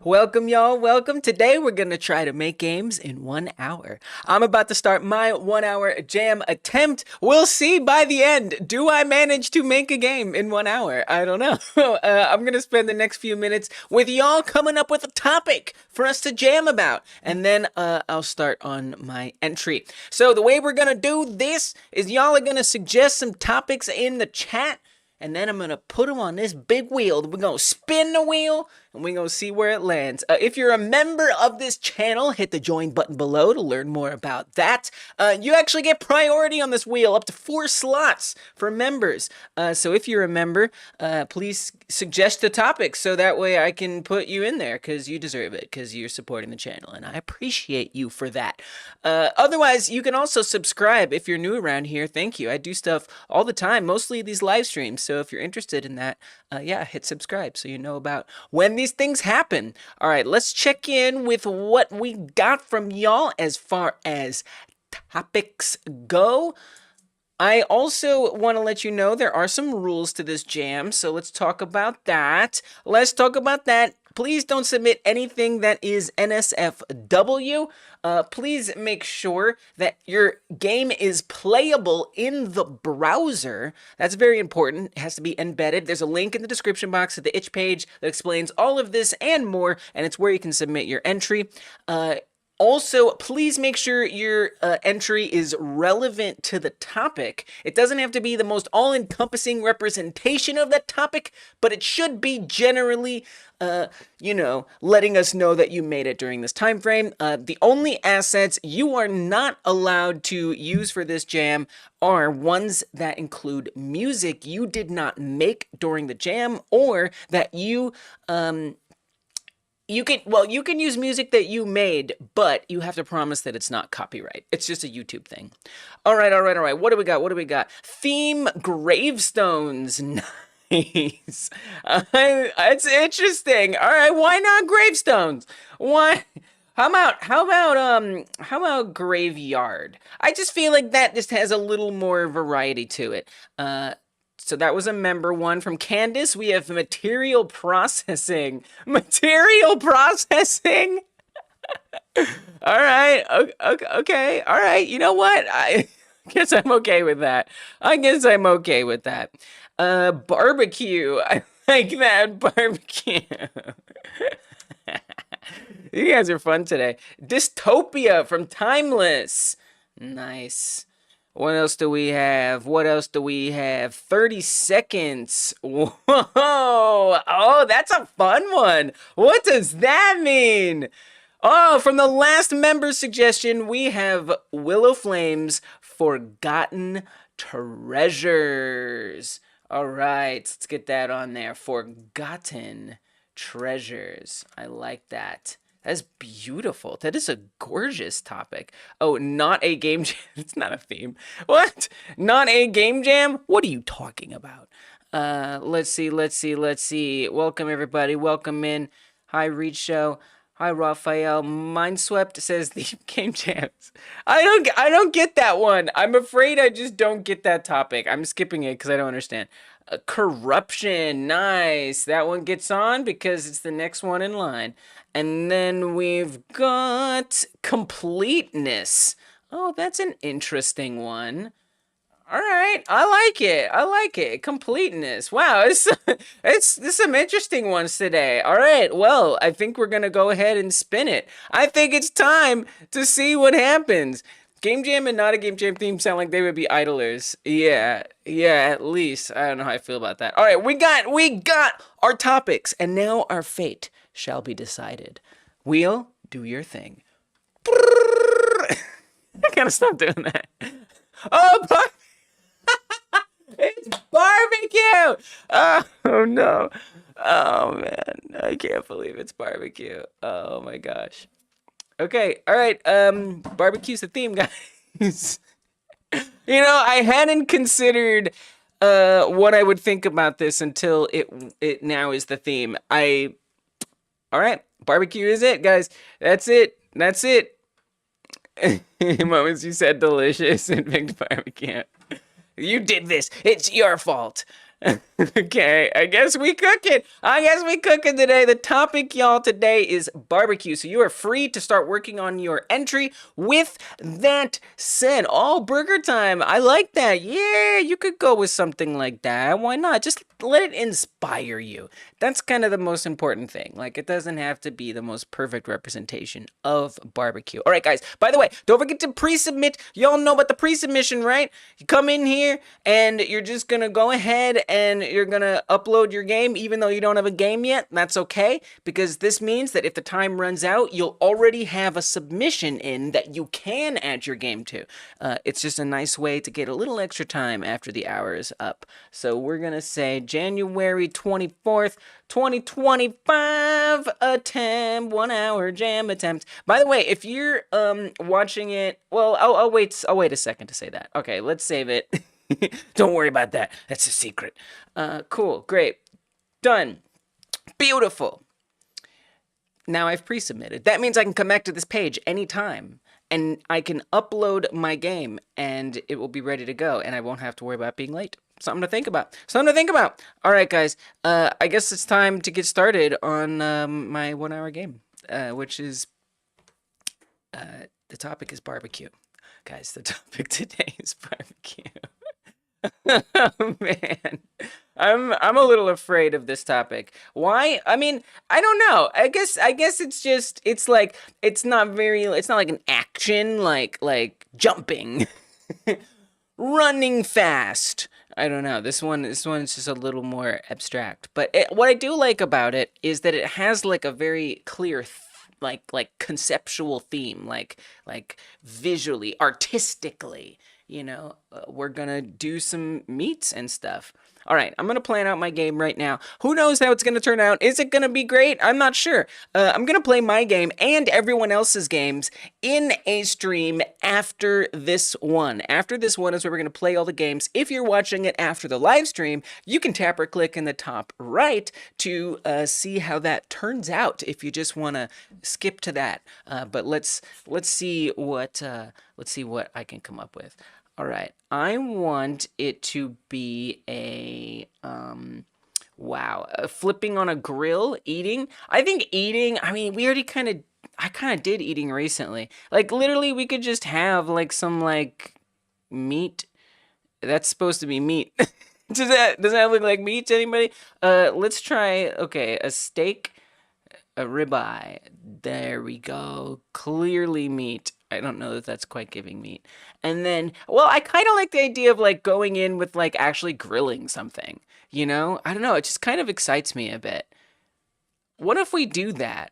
Welcome, y'all. Welcome. Today, we're going to try to make games in 1 hour. I'm about to start my 1 hour jam attempt. We'll see by the end. Do I manage to make a game in 1 hour? I don't know. I'm going to spend the next few minutes with y'all coming up with a topic for us to jam about. And then I'll start on my entry. So the way we're going to do this is y'all are going to suggest some topics in the chat. And then I'm going to put them on this big wheel. We're going to spin the wheel, and we're going to see where it lands. If you're a member of this channel, hit the join button below to learn more about that. You actually get priority on this wheel, up to 4 slots for members. So if you're a member, please suggest a topic so that way I can put you in there because you deserve it, because you're supporting the channel, and I appreciate you for that. Otherwise, you can also subscribe if you're new around here. Thank you. I do stuff all the time, mostly these live streams. So if you're interested in that, yeah, hit subscribe so you know about when these things happen. All right, let's check in with what we got from y'all as far as topics go. I also want to let you know there are some rules to this jam, so let's talk about that. Please don't submit anything that is NSFW. Please make sure that your game is playable in the browser. That's very important. It has to be embedded. There's a link in the description box at the itch page that explains all of this and more, and it's where you can submit your entry. Also, please make sure your entry is relevant to the topic. It doesn't have to be the most all-encompassing representation of that topic, but it should be generally, letting us know that you made it during this time frame. The only assets you are not allowed to use for this jam are ones that include music you did not make during the jam, or that you can use music that you made, but you have to promise that it's not copyright. It's just a YouTube thing. All right. What do we got? Theme gravestones. Nice. It's interesting. All right, why not gravestones? Why? How about graveyard? I just feel like that just has a little more variety to it. So that was a member one. From Candace, we have material processing. Material processing? All right. Okay. All right. You know what? I guess I'm okay with that. Barbecue. I like that. Barbecue. You guys are fun today. Dystopia from Timeless. Nice. What else do we have? 30 seconds. Whoa. Oh, that's a fun one. What does that mean? Oh, from the last member suggestion, we have Willow Flames Forgotten Treasures. All right, let's get that on there. Forgotten Treasures. I like that. That's beautiful. That is a gorgeous topic. Oh, not a game jam. It's not a theme. What? Not a game jam? What are you talking about? Let's see. Welcome, everybody. Welcome in. Hi, Reed Show. Hi, Raphael. Mindswept says the game jams. I don't get that one. I'm afraid I just don't get that topic. I'm skipping it because I don't understand. Corruption. Nice. That one gets on because it's the next one in line. And then we've got completeness. Oh, that's an interesting one. All right, I like it. Completeness. Wow, there's some interesting ones today. All right, well, I think we're gonna go ahead and spin it. I think it's time to see what happens. Game jam and not a game jam theme sound like they would be idlers. Yeah, at least. I don't know how I feel about that. All right, we got our topics, and now our fate shall be decided. Wheel, do your thing. I gotta stop doing that. Oh, it's barbecue! Oh no. Oh man, I can't believe it's barbecue. Oh my gosh. Okay, all right. Barbecue's the theme, guys. I hadn't considered what I would think about this until it now is the theme. All right, barbecue is it, guys. That's it. Moments you said delicious and picked barbecue. You did this. It's your fault. Okay, I guess we cooking. I guess we cooking today. The topic, y'all, today is barbecue. So you are free to start working on your entry. With that said, all burger time. I like that. Yeah, you could go with something like that. Why not? Just let it inspire you. That's kind of the most important thing. Like, it doesn't have to be the most perfect representation of barbecue. All right, guys. By the way, don't forget to pre-submit. Y'all know about the pre-submission, right? You come in here and you're just gonna go ahead and you're gonna upload your game even though you don't have a game yet. That's okay, because this means that if the time runs out, you'll already have a submission in that you can add your game to. It's just a nice way to get a little extra time after the hour is up. So we're gonna say January 24th, 2025 attempt, 1 hour jam attempt. By the way, if you're watching it, well, I'll wait a second to say that. Okay, let's save it. Don't worry about that. That's a secret. Cool, great, done, beautiful. Now I've pre-submitted. That means I can come back to this page anytime, and I can upload my game, and it will be ready to go, and I won't have to worry about being late. Something to think about. Something to think about. All right, guys. I guess it's time to get started on my 1 hour game, which is the topic is barbecue. Guys, the topic today is barbecue. Oh, man, I'm a little afraid of this topic. Why? I mean, I don't know. I guess it's just it's like it's not like an action like jumping, running fast. I don't know. This one's just a little more abstract. But what I do like about it is that it has like a very clear like conceptual theme, like visually, artistically. We're gonna do some meets and stuff. All right, I'm gonna plan out my game right now. Who knows how it's gonna turn out? Is it gonna be great? I'm not sure. I'm gonna play my game and everyone else's games in a stream after this one. After this one is where we're gonna play all the games. If you're watching it after the live stream, you can tap or click in the top right to see how that turns out. If you just wanna skip to that, but let's see what I can come up with. All right, I want it to be a, flipping on a grill, eating. I think eating, I mean, I kind of did eating recently. Like, literally, we could just have, like, some, like, meat. That's supposed to be meat. Does that look like meat to anybody? Let's try, okay, a steak, a ribeye. There we go. Clearly meat. I don't know if that's quite giving meat. And then, well, I kind of like the idea of like going in with like actually grilling something, I don't know. It just kind of excites me a bit. What if we do that?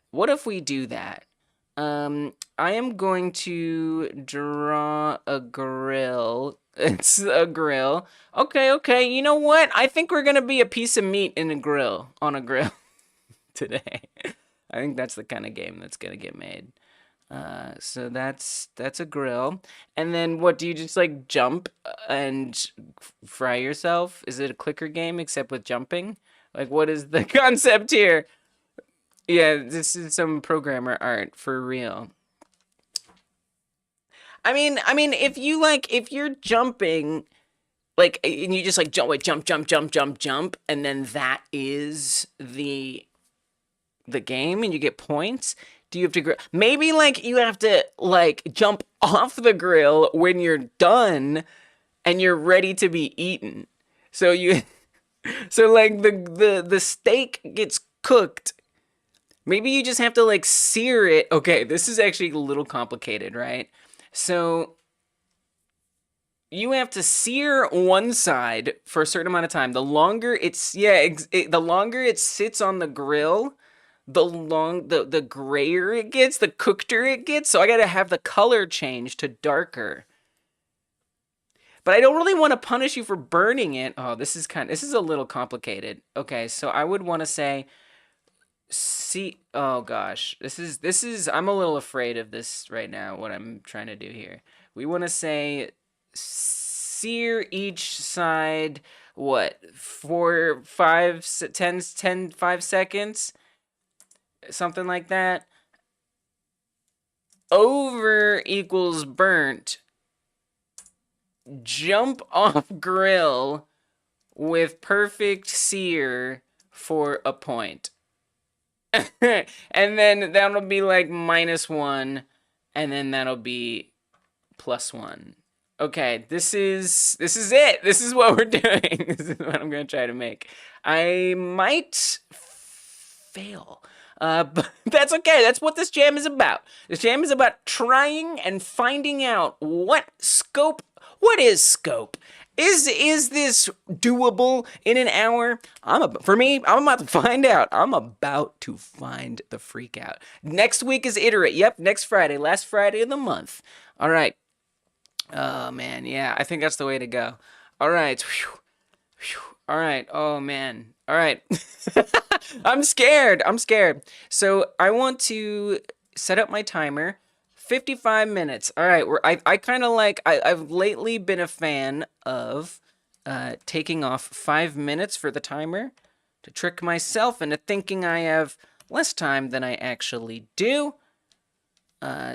I am going to draw a grill. It's a grill. Okay. You know what? I think we're going to be a piece of meat on a grill today. I think that's the kind of game that's going to get made. So that's a grill. And then what, do you just like jump and fry yourself? Is it a clicker game except with jumping? Like, what is the concept here? Yeah, this is some programmer art for real. I mean, if you're jumping, like, and you just like jump, and then that is the game, and you get points. Do you have to grill? Maybe like you have to like jump off the grill when you're done and you're ready to be eaten. So like the steak gets cooked. Maybe you just have to like sear it. Okay, this is actually a little complicated, right? So you have to sear one side for a certain amount of time. The longer the longer it sits on the grill, the grayer it gets, the cookeder it gets. So I gotta have the color change to darker. But I don't really want to punish you for burning it. Oh, this is a little complicated. Okay, so I would want to say, oh gosh, this is, I'm a little afraid of this right now, what I'm trying to do here. We want to say, sear each side, what, 4, 5, 10, 5 seconds? Something like that. Over equals burnt. Jump off grill with perfect sear for a point. And then that'll be like -1, and then that'll be +1. Okay, this is it. This is what we're doing. This is what I'm gonna try to make. I might fail, but that's okay. That's what this jam is about. This jam is about trying and finding out what scope. What is scope? Is this doable in an hour? For me, I'm about to find out. I'm about to find the freak out. Next week is iterate. Yep, next Friday, last Friday of the month. All right. Oh man, yeah, I think that's the way to go. All right. Whew. Whew. All right. Oh man. All right. I'm scared. So I want to set up my timer. 55 minutes. All right. I kind of like, I've lately been a fan of taking off 5 minutes for the timer to trick myself into thinking I have less time than I actually do.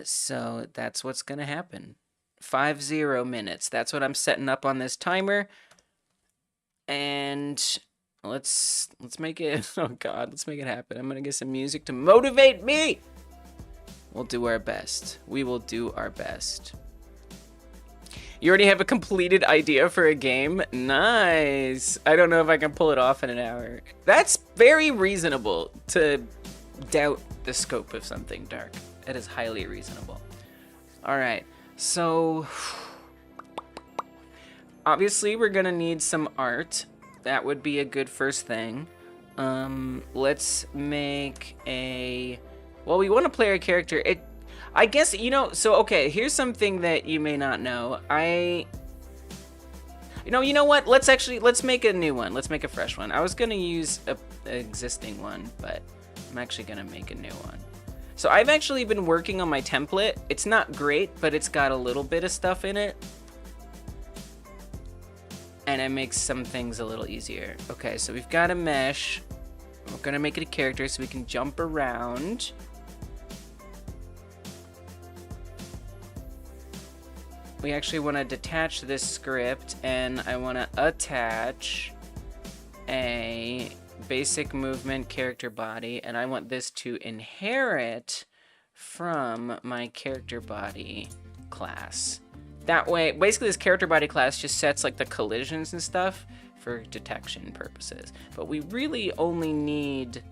So that's what's going to happen. 50 minutes. That's what I'm setting up on this timer. And let's make it, oh God, let's make it happen. I'm going to get some music to motivate me. We'll do our best. We will do our best. You already have a completed idea for a game? Nice. I don't know if I can pull it off in an hour. That's very reasonable to doubt the scope of something dark. That is highly reasonable. All right. So obviously we're gonna need some art. That would be a good first thing. Let's make a, well, we want to play our character. I guess, you know, so okay, here's something that you may not know. You know what? Let's make a new one. Let's make a fresh one. I was gonna use an existing one, but I'm actually gonna make a new one. So I've actually been working on my template. It's not great, but it's got a little bit of stuff in it. And it makes some things a little easier. Okay, so we've got a mesh. We're gonna make it a character so we can jump around. We actually want to detach this script, and I want to attach a basic movement character body, and I want this to inherit from my character body class. That way, basically this character body class just sets like the collisions and stuff for detection purposes. But we really only need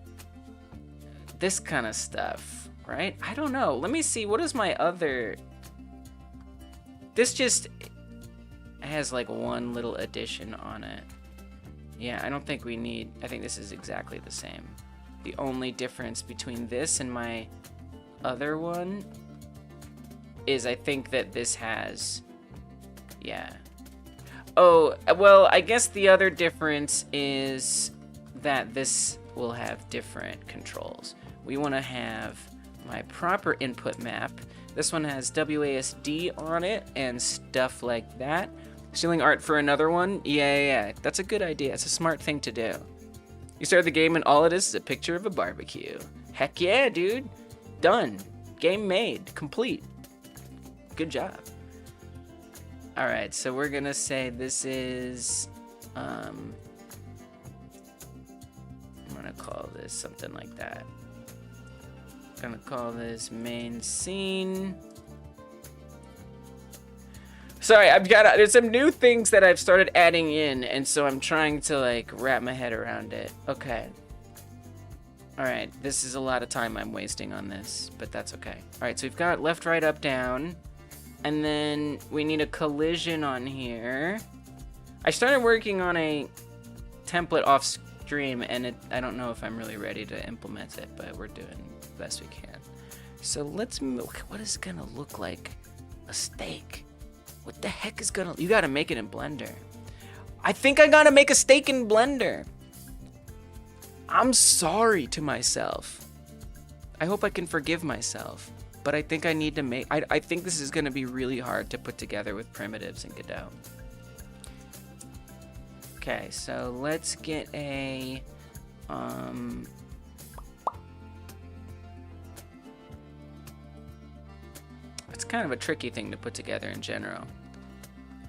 this kind of stuff, right? I don't know. Let me see. What is my other... This just has like one little addition on it. Yeah, I don't think we need... I think this is exactly the same. The only difference between this and my other one is I think that this has... Yeah. Oh, well, I guess the other difference is that this will have different controls. We want to have my proper input map. This one has WASD on it and stuff like that. Stealing art for another one? Yeah. That's a good idea. It's a smart thing to do. You start the game and all it is a picture of a barbecue. Heck yeah, dude. Done. Game made. Complete. Good job. Alright, so we're gonna say this is... I'm gonna call this something like that. Gonna call this main scene. Sorry, there's some new things that I've started adding in, and so I'm trying to like wrap my head around it. Okay. Alright, this is a lot of time I'm wasting on this, but that's okay. Alright, so we've got left, right, up, down, and then we need a collision on here. I started working on a template off stream, and I don't know if I'm really ready to implement it, but we're doing the best we can. So let's move. What is it gonna look like? A steak. What the heck is gonna... You gotta make it in Blender. I think I gotta make a steak in Blender. I'm sorry to myself. I hope I can forgive myself. But I think I need to make... I think this is gonna be really hard to put together with primitives in Godot. Okay, so let's get a... It's kind of a tricky thing to put together in general.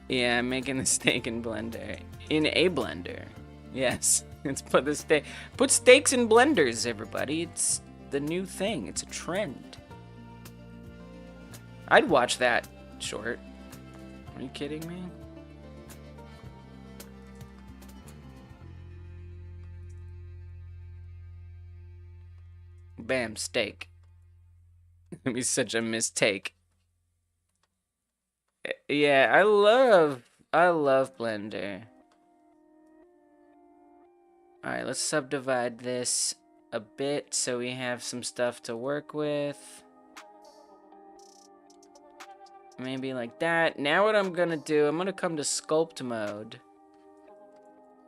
Yeah, I'm making the steak in Blender. in a blender. Yes, let's put the steak. Put steaks in blenders, everybody. It's the new thing. It's a trend. I'd watch that short. Are you kidding me? Bam, steak. It'd be such a mistake. Yeah, I love Blender. All right, let's subdivide this a bit so we have some stuff to work with. Maybe like that. Now what I'm gonna do, I'm gonna come to sculpt mode.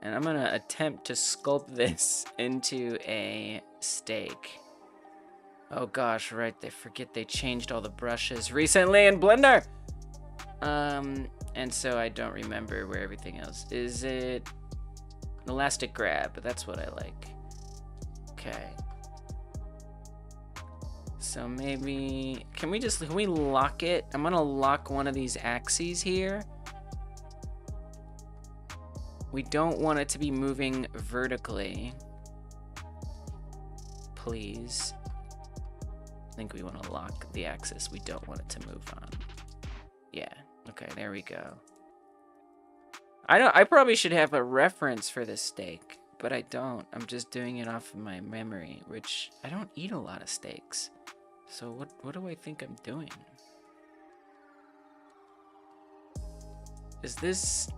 And I'm gonna attempt to sculpt this into a steak. Oh gosh, right, they forget they changed all the brushes recently in Blender! And so I don't remember where everything else. Is it elastic grab? That's what I like. Okay. So maybe, can we lock it? I'm gonna lock one of these axes here. We don't want it to be moving vertically. Please. I think we want to lock the axis. We don't want it to move on. Yeah. Okay, there we go. I probably should have a reference for this steak, but I don't. I'm just doing it off of my memory, which I don't eat a lot of steaks. So what do I think I'm doing? Is this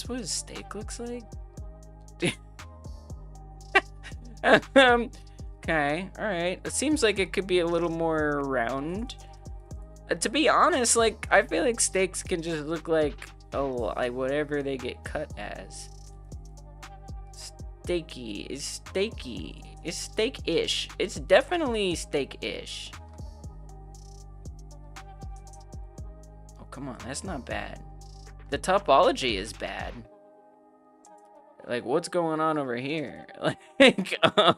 what a steak looks like? Okay, alright. It seems like it could be a little more round. To be honest, like, I feel like steaks can just look like, like whatever they get cut as. Steaky is steaky. It's steak-ish. It's definitely steak-ish. Oh, come on, that's not bad. The topology is bad. Like, what's going on over here? Like, what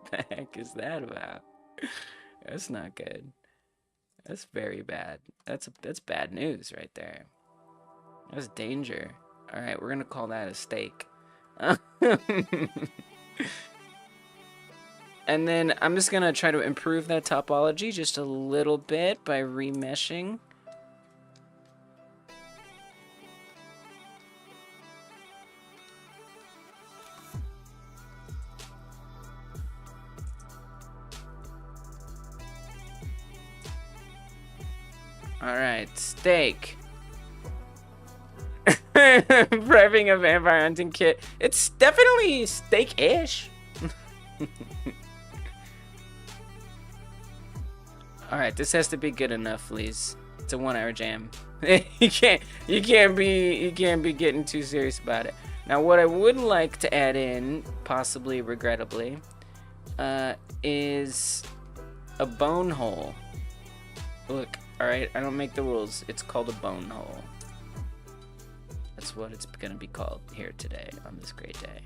the heck is that about? That's not good. That's very bad. That's bad news right there. That's danger. All right, we're gonna call that a steak. And then I'm just gonna try to improve that topology just a little bit by remeshing. Alright, steak. Prepping a vampire hunting kit. It's definitely steak-ish. Alright, this has to be good enough, please. It's a 1 hour jam. you can't be getting too serious about it. Now what I would like to add in, possibly regrettably, is a bone hole. Look. Alright, I don't make the rules. It's called a bone hole. That's what it's gonna be called here today on this great day.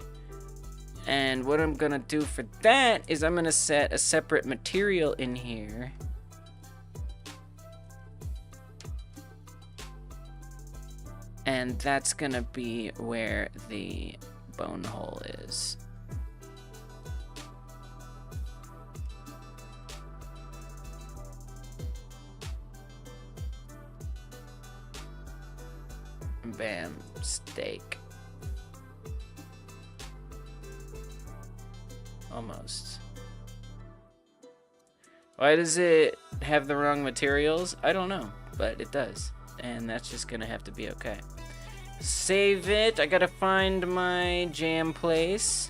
And what I'm gonna do for that is I'm gonna set a separate material in here. And that's gonna be where the bone hole is. Bam, steak. Almost. Why does it have the wrong materials? I don't know, but it does. And that's just gonna have to be okay. Save it. I gotta find my jam place.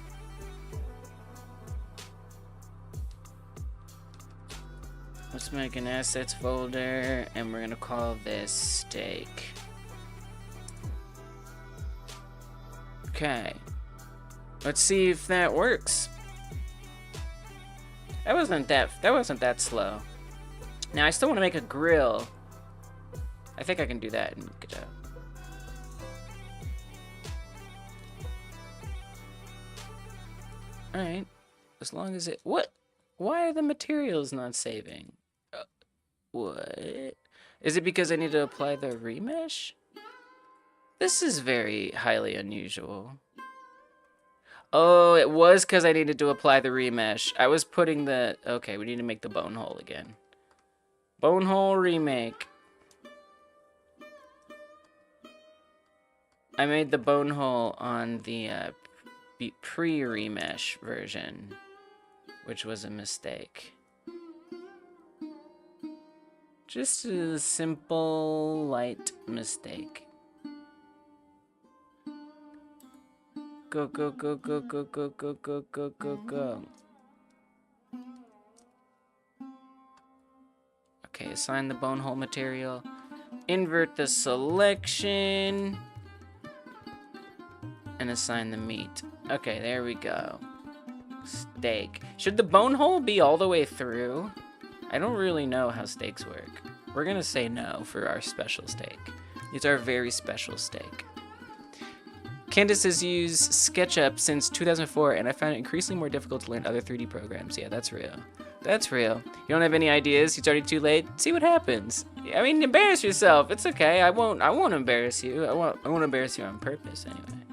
Let's make an assets folder, and we're gonna call this steak. Okay, let's see if that works. That wasn't that slow. Now I still want to make a grill. I think I can do that. Good job. All right, as long as it. What? Why are the materials not saving? What? Is it because I need to apply the remesh? This is very highly unusual. Oh, it was because I needed to apply the remesh. I was putting the... Okay, we need to make the bone hole again. Bone hole remake. I made the bone hole on the pre-remesh version, which was a mistake. Just a simple, light mistake. Go, go, go, go, go, go, go, go, go, go, go. Okay, assign the bone hole material. Invert the selection. And assign the meat. Okay, there we go. Steak. Should the bone hole be all the way through? I don't really know how steaks work. We're gonna say no for our special steak. It's our very special steak. Candace has used SketchUp since 2004, and I found it increasingly more difficult to learn other 3D programs. Yeah, that's real. That's real. You don't have any ideas? It's already too late? See what happens. I mean, embarrass yourself. It's okay. I won't embarrass you. I won't embarrass you on purpose anyway.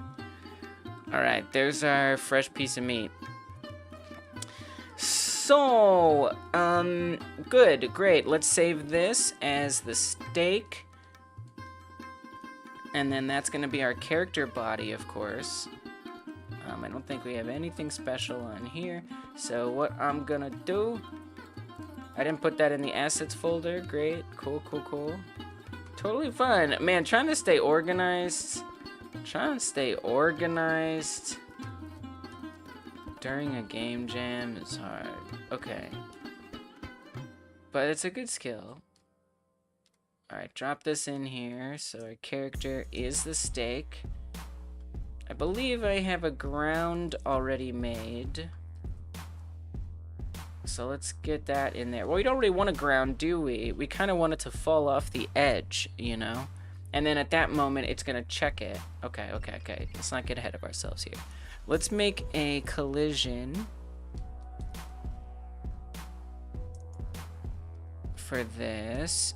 Alright, there's our fresh piece of meat. So, good, great. Let's save this as the steak. And then that's going to be our character body, of course. I don't think we have anything special on here. So what I'm going to do... I didn't put that in the assets folder. Great, cool, cool, cool. Totally fun. Man, trying to stay organized... during a game jam is hard. Okay. But it's a good skill. Alright, drop this in here. So our character is the steak. I believe I have a ground already made. So let's get that in there. Well, we don't really want a ground, do we? We kind of want it to fall off the edge, you know? And then at that moment, it's going to check it. Okay, okay, okay. Let's not get ahead of ourselves here. Let's make a collision for this.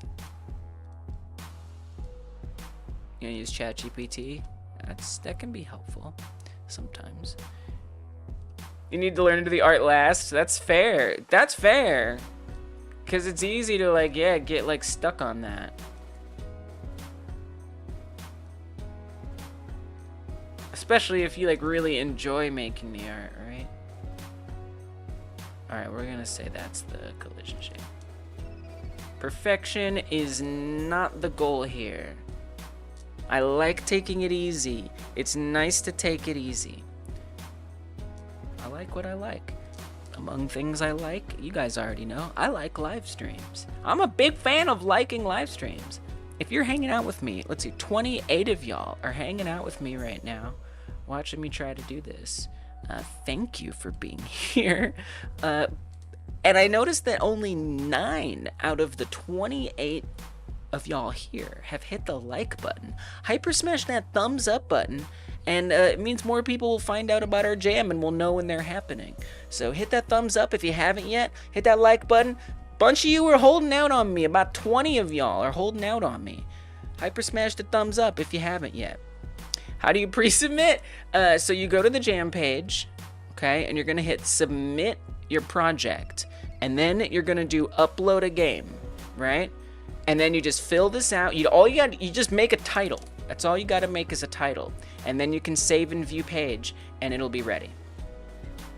You gonna use ChatGPT? That can be helpful sometimes. You need to learn to do the art last. That's fair. That's fair. Because it's easy to, like, yeah, get, like, stuck on that. Especially if you, like, really enjoy making the art, right? Alright, we're gonna say that's the collision shape. Perfection is not the goal here. I like taking it easy. It's nice to take it easy. I like what I like. Among things I like, you guys already know, I like live streams. I'm a big fan of liking live streams. If you're hanging out with me, let's see, 28 of y'all are hanging out with me right now, watching me try to do this. Thank you for being here. And I noticed that only 9 out of the 28 of y'all here have hit the like button. Hyper smash that thumbs up button, and it means more people will find out about our jam and will know when they're happening. So hit that thumbs up if you haven't yet. Hit that like button. Bunch of you are holding out on me. About 20 of y'all are holding out on me. Hyper smash the thumbs up if you haven't yet. How do you pre-submit? So you go to the jam page, okay, and you're gonna hit submit your project, and then you're gonna do upload a game, right? And then you just fill this out. You just make a title. That's all you got to make is a title, and then you can save and view page, and it'll be ready.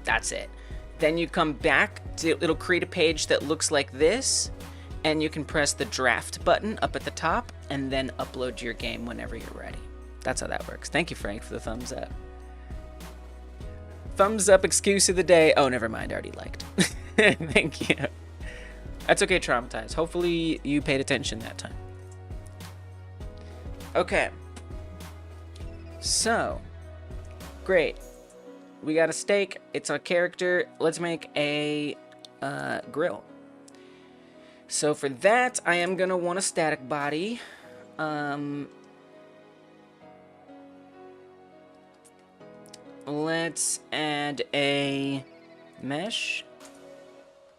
That's it. Then you come back to, it'll create a page that looks like this, and you can press the draft button up at the top, and then upload your game whenever you're ready. That's how that works. Thank you, Frank, for the thumbs up. Thumbs up excuse of the day. Oh, never mind. I already liked. Thank you. That's okay, traumatized. Hopefully you paid attention that time. Okay. So, great. We got a steak. It's a character. Let's make a grill. So for that, I am going to want a static body. Let's add a mesh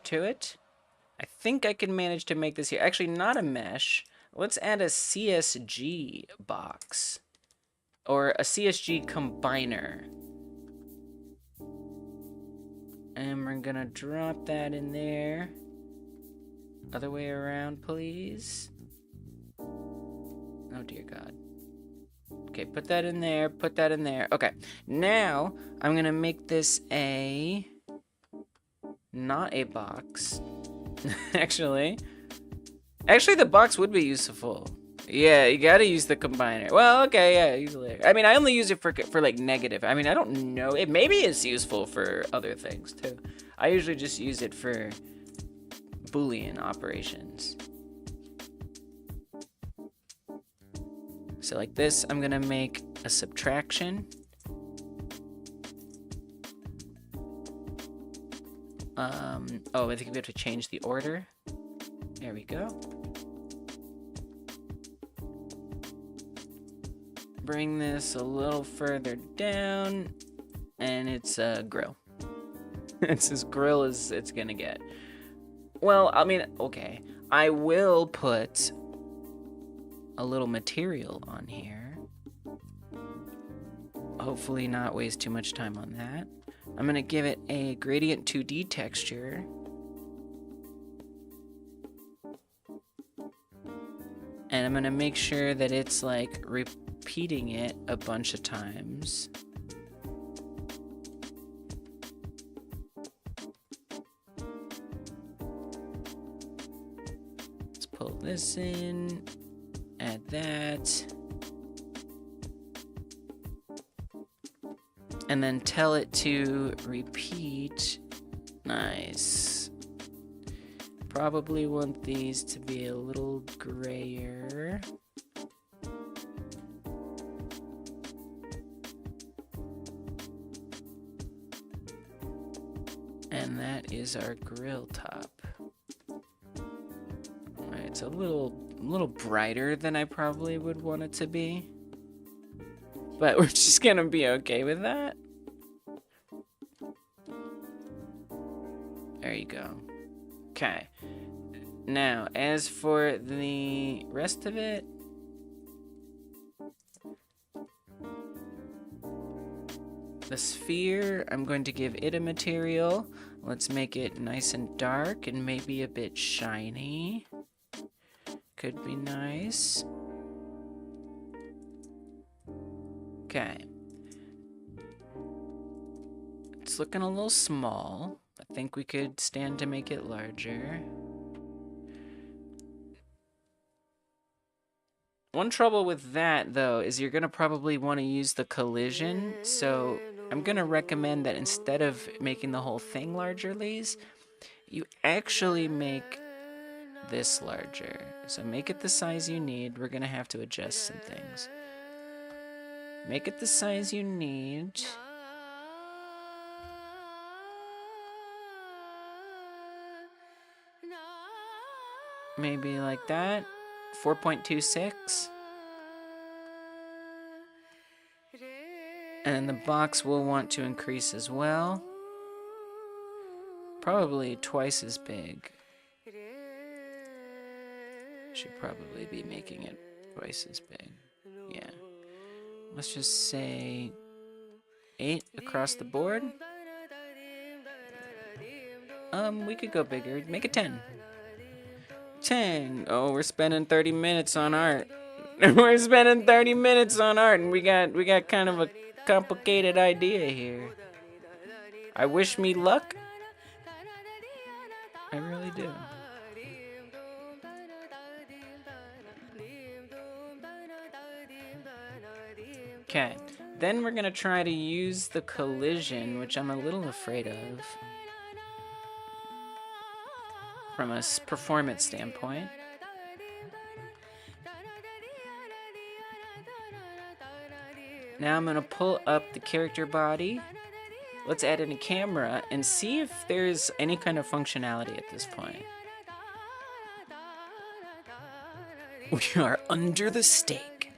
to it. I think I can manage to make this here. Actually, not a mesh. Let's add a CSG box. or a CSG combiner. And we're gonna drop that in there. Other way around, please. Oh dear God. Okay, put that in there, put that in there. Okay, now I'm gonna make this not a box. Actually, the box would be useful. Yeah, you gotta use the combiner. Well, okay, yeah, usually. I mean, I only use it for like negative. I mean, I don't know. It maybe is useful for other things too. I usually just use it for Boolean operations. So like this, I'm gonna make a subtraction. Oh, I think we have to change the order. There we go. Bring this a little further down, and it's a grill. It's as grill as it's gonna get. Well, I mean, okay. I will put a little material on here. Hopefully not waste too much time on that. I'm gonna give it a gradient 2D texture. And I'm gonna make sure that it's like repeating it a bunch of times. Let's pull this in, add that. And then tell it to repeat. Nice. Probably want these to be a little grayer. And that is our grill top. Alright, it's a little brighter than I probably would want it to be. But we're just gonna be okay with that. There you go. Okay. Now, as for the rest of it, the sphere, I'm going to give it a material. Let's make it nice and dark and maybe a bit shiny. Could be nice. Okay. It's looking a little small. I think we could stand to make it larger. One trouble with that, though, is you're going to probably want to use the collision. So I'm going to recommend that instead of making the whole thing larger, Lise, you actually make this larger. So make it the size you need. We're going to have to adjust some things. Make it the size you need. Maybe like that. 4.26. And the box will want to increase as well. Probably twice as big. Should probably be making it twice as big. Yeah. Let's just say 8 across the board. We could go bigger. Make it 10. 10. Oh, we're spending 30 minutes on art. We're spending 30 minutes on art, and we got kind of a complicated idea here. I wish me luck. I really do. Okay, then we're gonna try to use the collision, which I'm a little afraid of from a performance standpoint. Now I'm gonna pull up the character body. Let's add in a camera and see if there's any kind of functionality at this point. We are under the stake.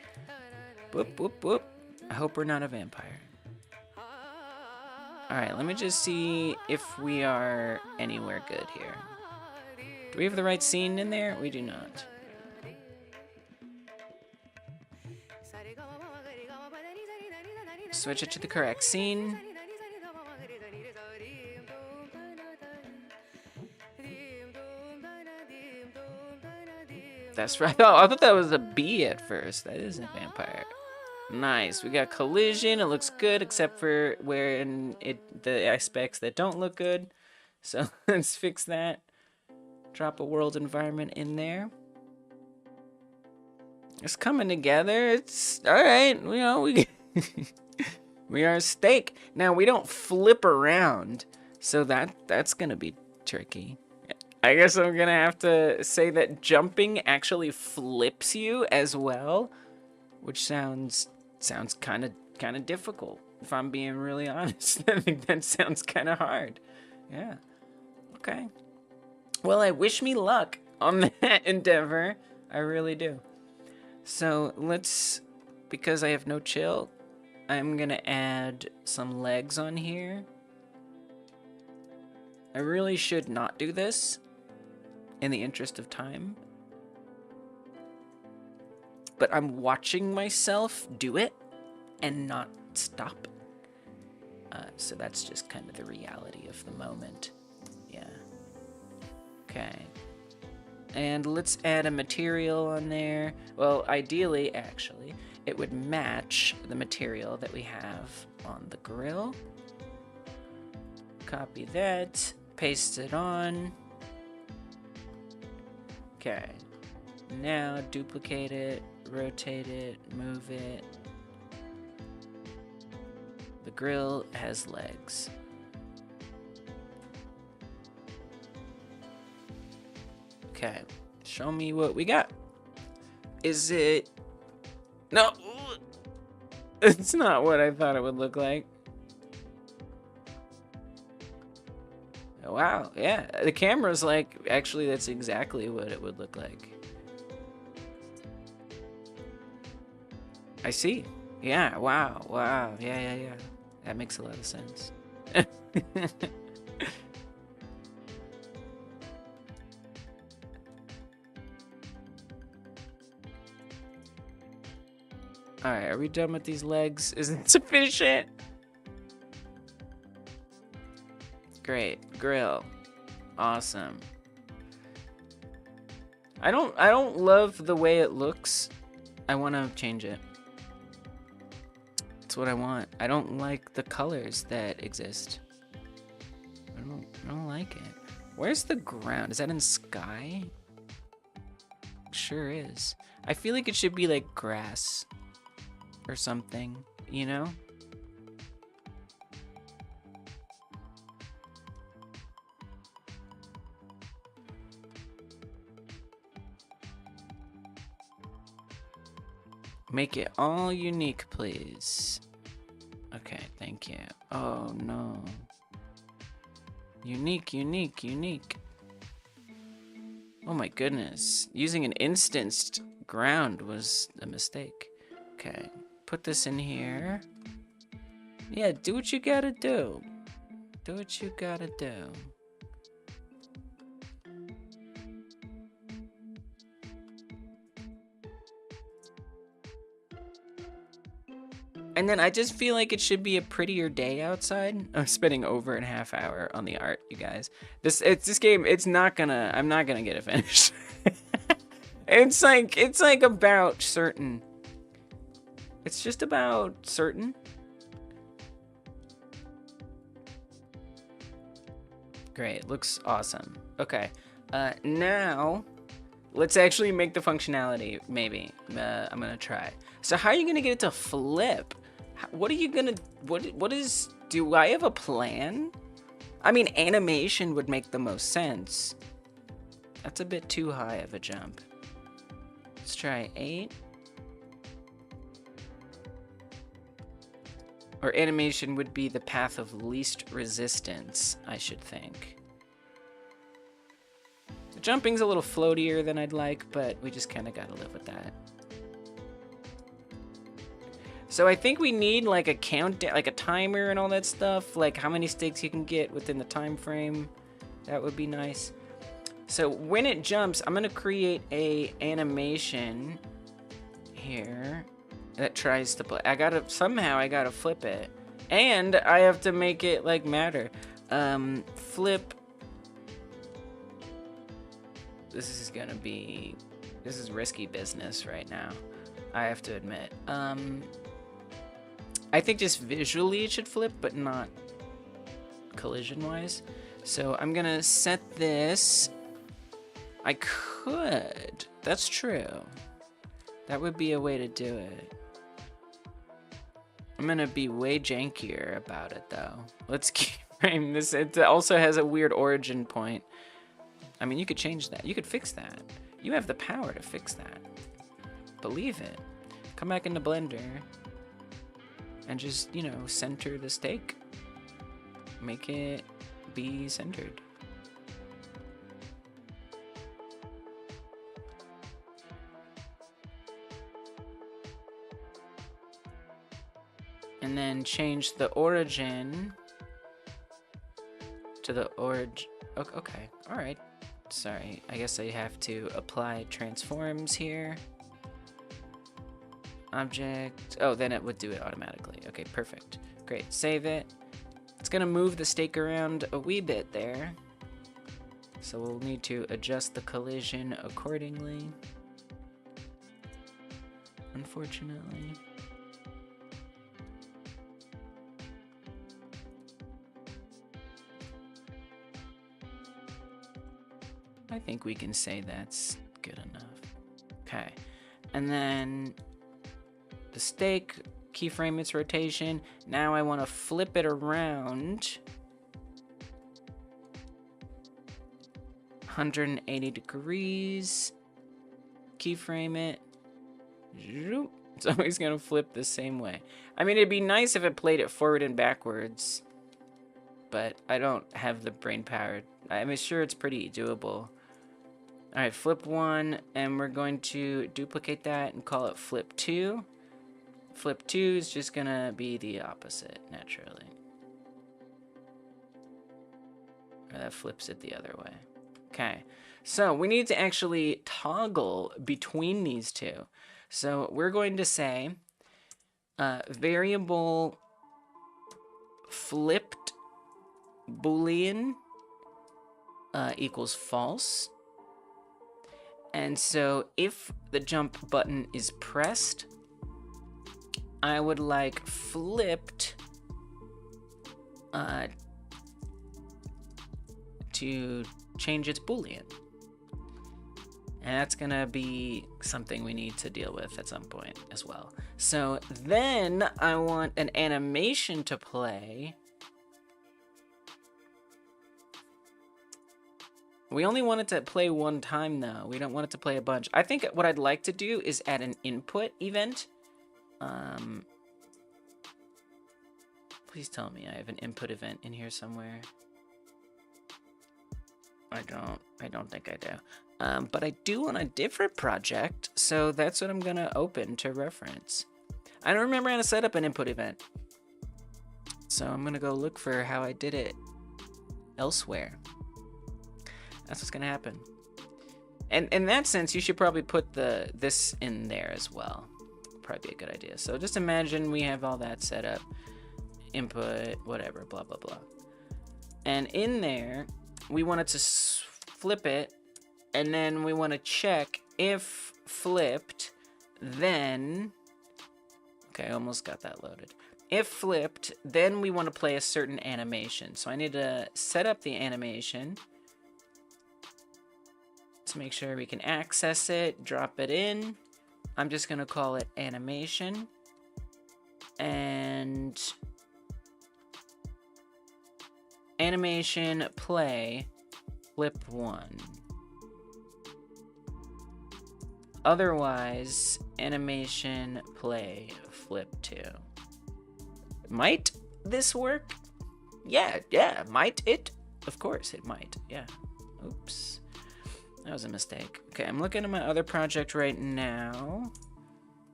Whoop, whoop, whoop. I hope we're not a vampire. Alright, let me just see if we are anywhere good here. Do we have the right scene in there? We do not. switch it to the correct scene. That's right. I thought that was a bee at first. That is a vampire. Nice. We got collision. It looks good, except for where in the aspects that don't look good. So let's fix that. Drop a world environment in there. It's coming together. It's all right. You know, we are a steak. Now we don't flip around, so that's gonna be tricky. I guess I'm gonna have to say that jumping actually flips you as well, which sounds kind of difficult. If I'm being really honest, I think that sounds kind of hard. Yeah. Okay. Well, I wish me luck on that endeavor. I really do. So let's, because I have no chill, I'm gonna add some legs on here. I really should not do this in the interest of time, but I'm watching myself do it and not stop. So that's just kind of the reality of the moment. Yeah. Okay. And let's add a material on there. Well, ideally, actually, it would match the material that we have on the grill. Copy that, paste it on. Okay. Now duplicate it, rotate it, move it. The grill has legs. Okay, show me what we got. Is it... No! It's not what I thought it would look like. Wow, yeah. The camera's like, actually, that's exactly what it would look like. I see. Yeah, wow, wow. Yeah. That makes a lot of sense. Alright, are we done with these legs? Isn't sufficient? Great. Grill. Awesome. I don't love the way it looks. I want to change it. That's what I want. I don't like the colors that exist. I don't like it. Where's the ground? Is that in sky? Sure is. I feel like it should be like grass or something, you know? Make it all unique, please. Okay, thank you. Oh, no. Unique. Oh my goodness. Using an instanced ground was a mistake. Okay, put this in here. Yeah, do what you gotta do. Do what you gotta do. And then I just feel like it should be a prettier day outside. I'm spending over a half hour on the art, you guys. This game, I'm not gonna get it finished. It's like about certain. It's just about certain. Great, looks awesome. Okay, now let's actually make the functionality, maybe. I'm gonna try. So how are you gonna get it to flip? What are you gonna, do I have a plan? I mean, animation would make the most sense. That's a bit too high of a jump. Let's try 8. Or animation would be the path of least resistance, I should think. The jumping's a little floatier than I'd like, but we just kind of gotta live with that. So I think we need like a countdown, like a timer and all that stuff, like how many stakes you can get within the time frame. That would be nice. So when it jumps, I'm gonna create a animation here. that tries to play. Somehow I gotta flip it. And I have to make it, like, matter. Flip. This is risky business right now, I have to admit. I think just visually it should flip, but not collision-wise. So I'm gonna set this. I could. That's true. That would be a way to do it. I'm gonna be way jankier about it, though. Let's keyframe this. It also has a weird origin point. I mean, you could change that. You could fix that. You have the power to fix that. Believe it. Come back into Blender and just, you know, center the stake. Make it be centered. And then change the origin to the origin. Okay, all right. Sorry, I guess I have to apply transforms here. Object. Oh, then it would do it automatically. Okay, perfect. Great, save it. It's gonna move the stake around a wee bit there. So we'll need to adjust the collision accordingly. Unfortunately. I think we can say that's good enough. Okay, and then the stake, keyframe its rotation. Now I want to flip it around 180 degrees. Keyframe it. It's always gonna flip the same way. I mean, it'd be nice if it played it forward and backwards, but I don't have the brain power. I'm sure it's pretty doable. All right, flip 1, and we're going to duplicate that and call it flip 2. Flip 2 is just gonna be the opposite, naturally. Or that flips it the other way. Okay, so we need to actually toggle between these two. So we're going to say variable flipped boolean equals false. And so if the jump button is pressed, I would like flipped to change its boolean. And that's gonna be something we need to deal with at some point as well. So then I want an animation to play. We only want it to play one time, though. We don't want it to play a bunch. I think what I'd like to do is add an input event. Please tell me I have an input event in here somewhere. I don't think I do. But I do on a different project, so that's what I'm gonna open to reference. I don't remember how to set up an input event. So I'm gonna go look for how I did it elsewhere. That's what's gonna happen. And in that sense, you should probably put this in there as well. Probably be a good idea. So just imagine we have all that set up. Input, whatever, blah, blah, blah. And in there, we want it to flip it, and then we want to check if flipped, then... Okay, I almost got that loaded. If flipped, then we want to play a certain animation. So I need to set up the animation to make sure we can access it, drop it in. I'm just gonna call it animation. And animation play flip 1. Otherwise, animation play flip 2. Might this work? Yeah, might it? Of course it might, yeah. Oops. That was a mistake. Okay, I'm looking at my other project right now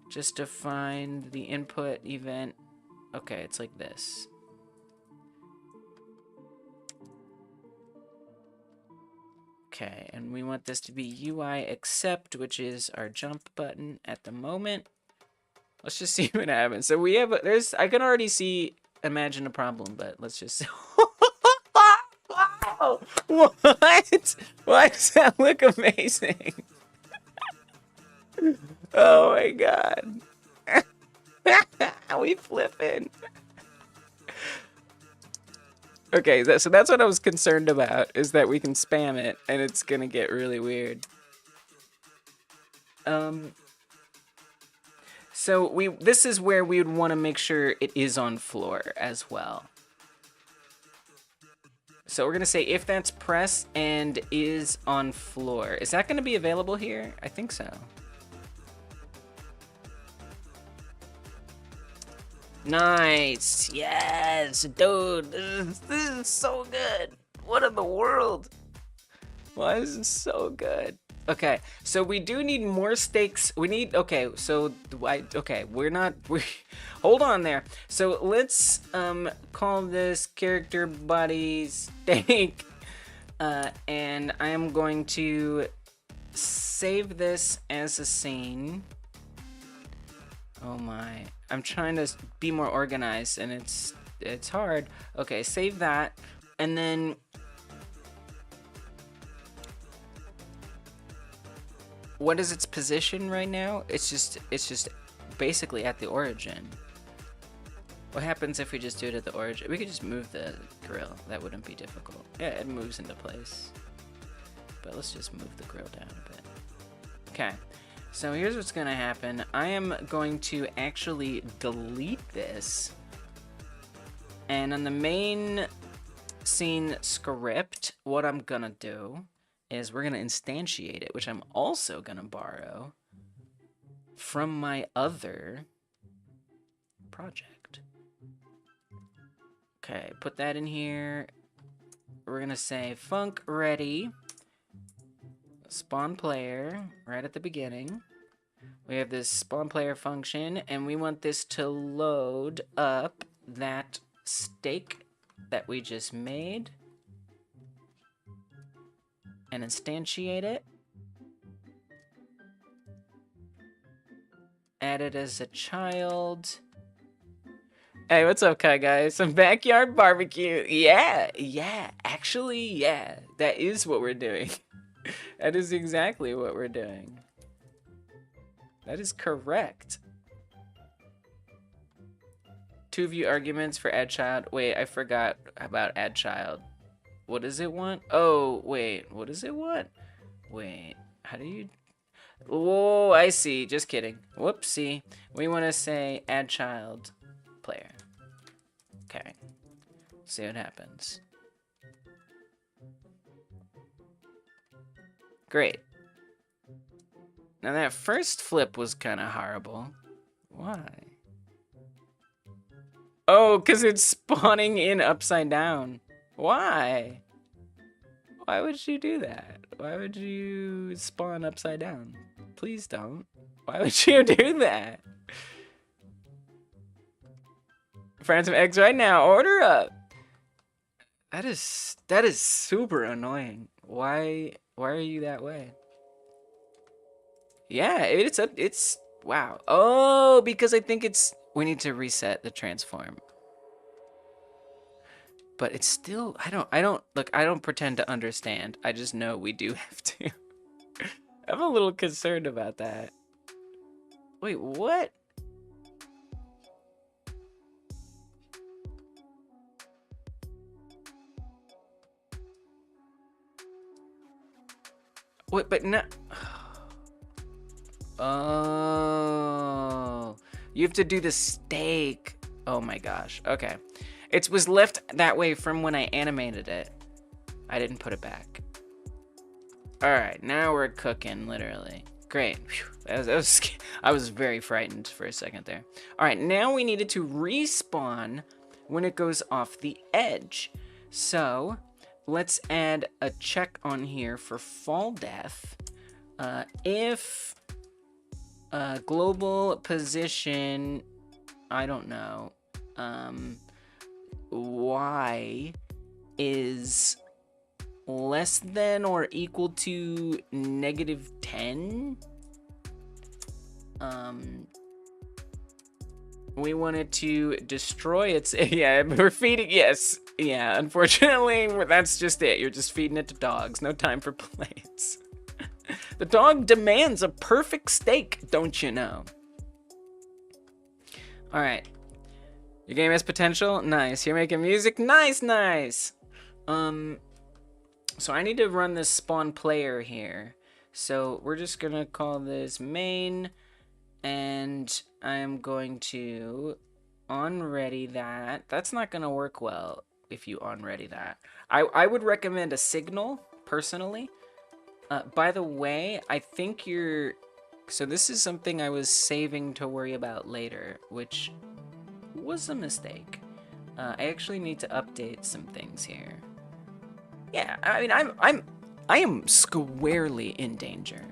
just to find the input event. Okay, it's like this. Okay, and we want this to be UI accept, which is our jump button at the moment. Let's just see what happens. So we have, I can already imagine a problem, but let's just, wow, what? Why does that look amazing? Oh my God. We flipping. Okay, so that's what I was concerned about, is that we can spam it and it's gonna get really weird. So this is where we would want to make sure it is on floor as well. So we're gonna say if that's press and is on floor. Is that gonna be available here? I think so. Nice, yes, dude, this is so good. What in the world? Why is this so good? Okay, so we do need more stakes. We need, okay, so hold on there. So let's call this character body stake, and I am going to save this as a scene. Oh my, I'm trying to be more organized and it's hard. Okay, save that, and then what is its position right now? It's just basically at the origin. What happens if we just do it at the origin? We could just move the grill. That wouldn't be difficult. Yeah, it moves into place. But let's just move the grill down a bit. Okay, so here's what's gonna happen. I am going to actually delete this. And on the main scene script, what I'm gonna do is we're gonna instantiate it, which I'm also gonna borrow from my other project. Okay, put that in here. We're gonna say func ready, spawn player right at the beginning. We have this spawn player function, and we want this to load up that stake that we just made and instantiate it. Add it as a child. Hey, what's up, Kai guys? Some backyard barbecue. Yeah, actually, yeah. That is what we're doing. That is exactly what we're doing. That is correct. 2 view arguments for add child. Wait, I forgot about add child. What does it want? Oh, wait, what does it want? Wait, how do you... Whoa, I see, just kidding. Whoopsie. We want to say add child player. Okay, see what happens. Great. Now that first flip was kind of horrible. Why? Oh, because it's spawning in upside down. Why? Why would you do that? Why would you spawn upside down? Please don't. Why would you do that? Find some eggs right now. Order up. That is super annoying. Why are you that way? Yeah, it's wow. Oh, because I think we need to reset the transform. But it's still, I don't pretend to understand. I just know we do have to. I'm a little concerned about that. Wait, what? Wait, but no. Oh, you have to do the stake. Oh my gosh. Okay. It was left that way from when I animated it. I didn't put it back. All right, now we're cooking, literally. Great. I was very frightened for a second there. All right, now we needed to respawn when it goes off the edge. So let's add a check on here for fall death. If global position, I don't know, y is less than or equal to -10, we wanted to destroy its, yeah, we're feeding, yes. Yeah, unfortunately, that's just it. You're just feeding it to dogs. No time for plates. The dog demands a perfect steak, don't you know? All right. Your game has potential? Nice. You're making music? Nice, nice. So I need to run this spawn player here. So we're just gonna call this main, and I'm going to on-ready that. That's not gonna work well if you on-ready that. I would recommend a signal, personally. By the way, I think you're... So this is something I was saving to worry about later, which was a mistake. I actually need to update some things here. Yeah, I mean, I am squarely in danger.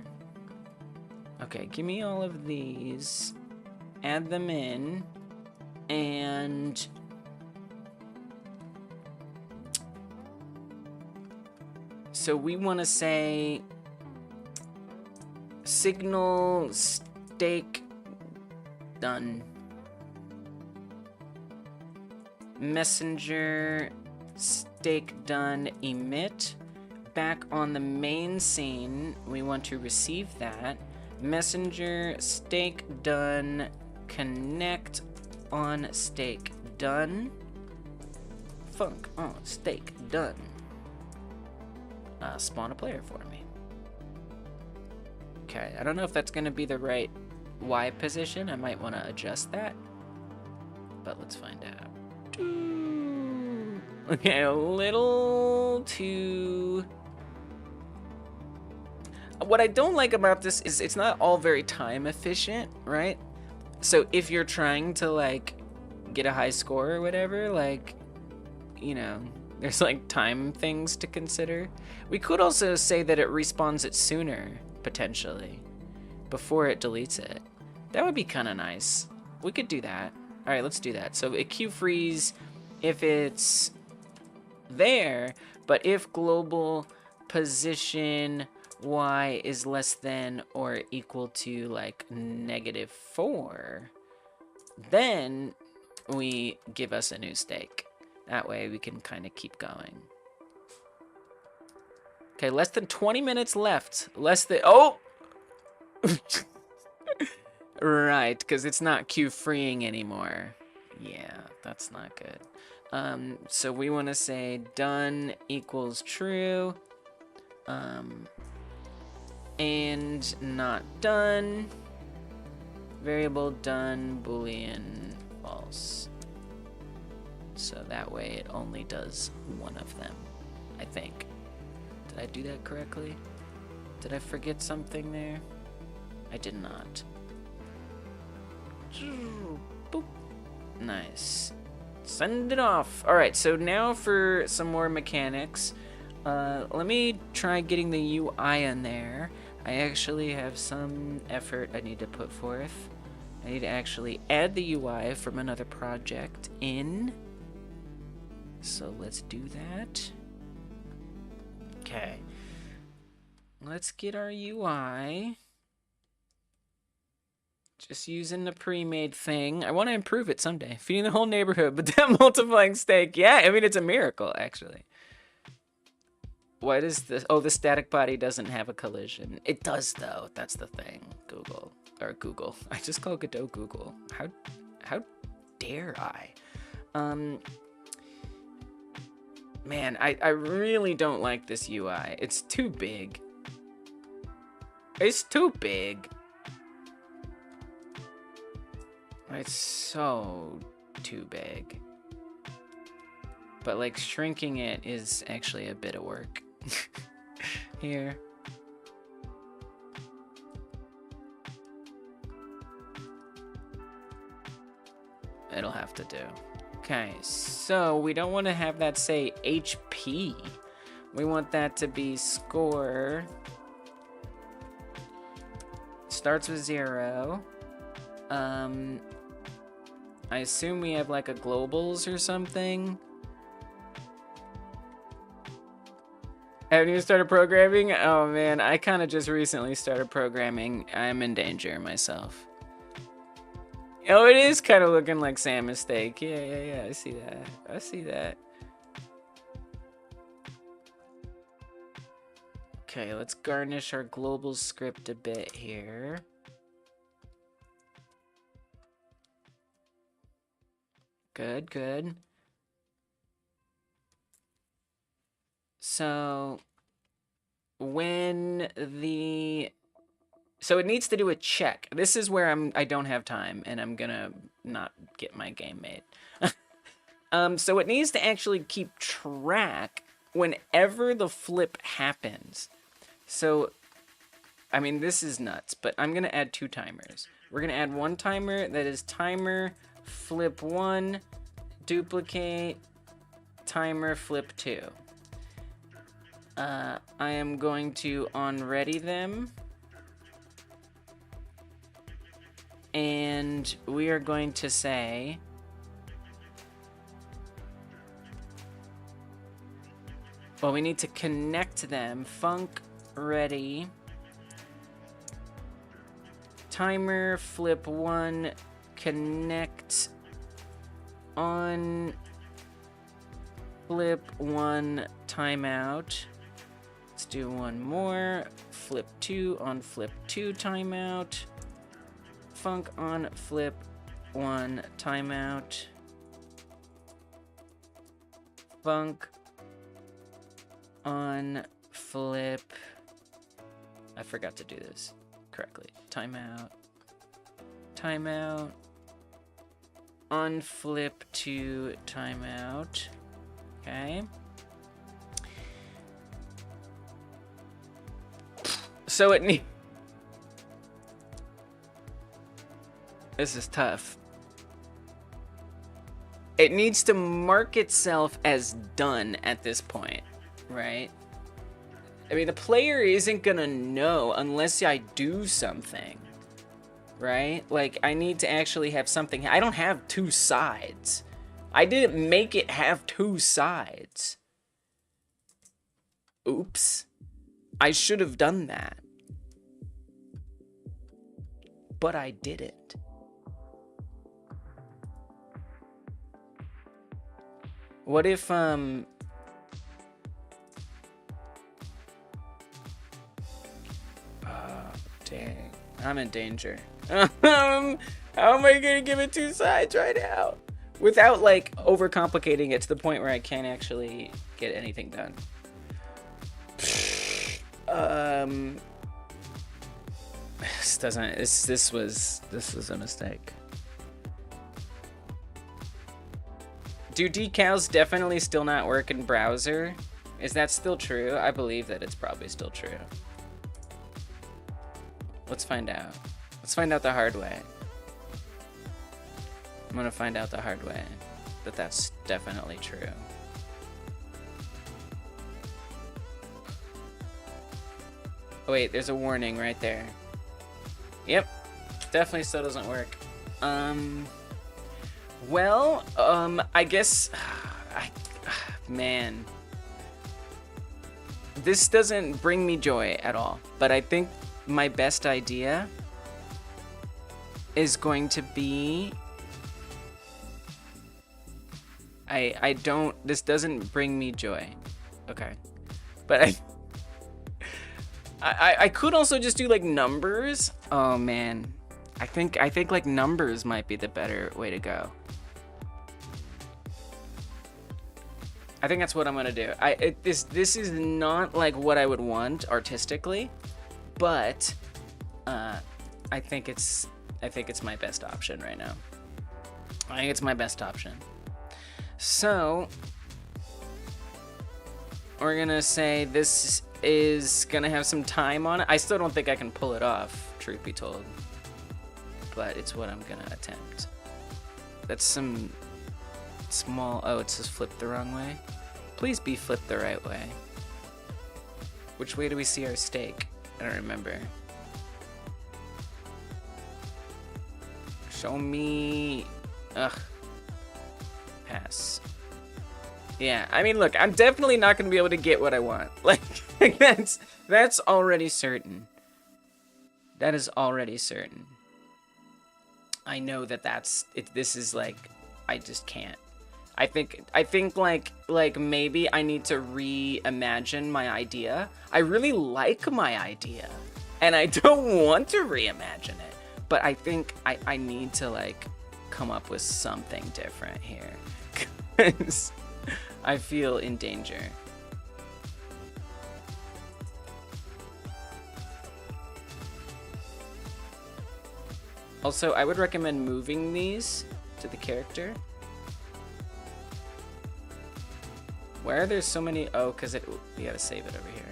Okay, give me all of these. Add them in. And... So we want to say... Signal steak done. Messenger steak done emit. Back on the main scene, we want to receive that. Messenger steak done connect on steak done. Funk on steak done. Spawn a player for me. Okay, I don't know if that's going to be the right Y position. I might want to adjust that. But let's find out. Okay, a little too... What I don't like about this is it's not all very time efficient, right? So if you're trying to, like, get a high score or whatever, like, you know, there's, like, time things to consider. We could also say that it respawns it sooner, potentially, before it deletes it. That would be kind of nice. We could do that. All right, let's do that. So a Q freeze if it's there, but if global position Y is less than or equal to like -4, then we give us a new stake. That way we can kind of keep going. Okay, less than 20 minutes left. Less than, oh! Right, because it's not Q freeing anymore. Yeah, that's not good. So we want to say done equals true. And not done. Variable done, boolean false. So that way it only does one of them, I think. Did I do that correctly? Did I forget something there? I did not. Boop. Nice. Send it off. All right, so now for some more mechanics. Let me try getting the UI in there. I actually have some effort I need to put forth. I need to actually add the UI from another project in. So let's do that. Okay. Let's get our UI. Just using the pre-made thing. I want to improve it someday. Feeding the whole neighborhood, but that multiplying steak. Yeah, I mean, it's a miracle, actually. Why does this... Oh, the static body doesn't have a collision. It does, though. That's the thing. Google. Or Google. I just call Godot Google. How dare I? Man, I really don't like this UI. It's too big. It's too big. It's so too big. But like shrinking it is actually a bit of work. Here. It'll have to do. Okay, so we don't want to have that say HP. We want that to be score. Starts with 0. I assume we have like a globals or something. Haven't you started programming? Oh man, I kind of just recently started programming. I'm in danger myself. Oh, it is kind of looking like salmon steak. Yeah. I see that. I see that. Okay, let's garnish our global script a bit here. Good, good. So when the... So it needs to do a check. This is where I don't have time, and I'm gonna not get my game made. So it needs to actually keep track whenever the flip happens. So, I mean, this is nuts, but I'm gonna add 2 timers. We're gonna add 1 timer that is timer flip 1, duplicate, timer flip 2. I am going to onReady them. And we are going to say, well, we need to connect them. Func ready. Timer flip 1, connect on flip 1 timeout. Let's do one more. Flip 2 on flip 2 timeout. Func on flip 1 timeout. Func on flip. I forgot to do this correctly. Timeout. Timeout. On flip 2 timeout. Okay. So it needs... This is tough. It needs to mark itself as done at this point, right? I mean, the player isn't gonna know unless I do something, right? Like, I need to actually have something. I don't have 2 sides. I didn't make it have 2 sides. Oops. I should have done that. But I didn't. What if, oh, dang. I'm in danger. How am I gonna give it 2 sides right now? Without, like, overcomplicating it to the point where I can't actually get anything done. This was a mistake. Do decals definitely still not work in browser? Is that still true? I believe that it's probably still true. Let's find out. Let's find out the hard way. I'm gonna find out the hard way that that's definitely true. Oh wait, there's a warning right there. Yep, definitely still doesn't work. Well, I guess, man, this doesn't bring me joy at all, but I think my best idea is going to be, this doesn't bring me joy, okay, but I could also just do like numbers. Oh man, I think like numbers might be the better way to go. I think that's what I'm gonna do. This is not like what I would want artistically, but I think it's my best option right now. I think it's my best option. So we're gonna say this is gonna have some time on it. I still don't think I can pull it off, truth be told, but it's what I'm gonna attempt. That's some small, oh, it says flip the wrong way. Please be flipped the right way. Which way do we see our steak? I don't remember. Show me, ugh, pass. Yeah, I mean, look, I'm definitely not gonna be able to get what I want. Like, that's already certain. That is already certain. I know that that's it. This is like, I just can't. I think like maybe I need to reimagine my idea. I really like my idea, and I don't want to reimagine it. But I think I need to like come up with something different here, because I feel in danger. Also, I would recommend moving these to the character. Why are there so many? Oh, because we gotta save it over here.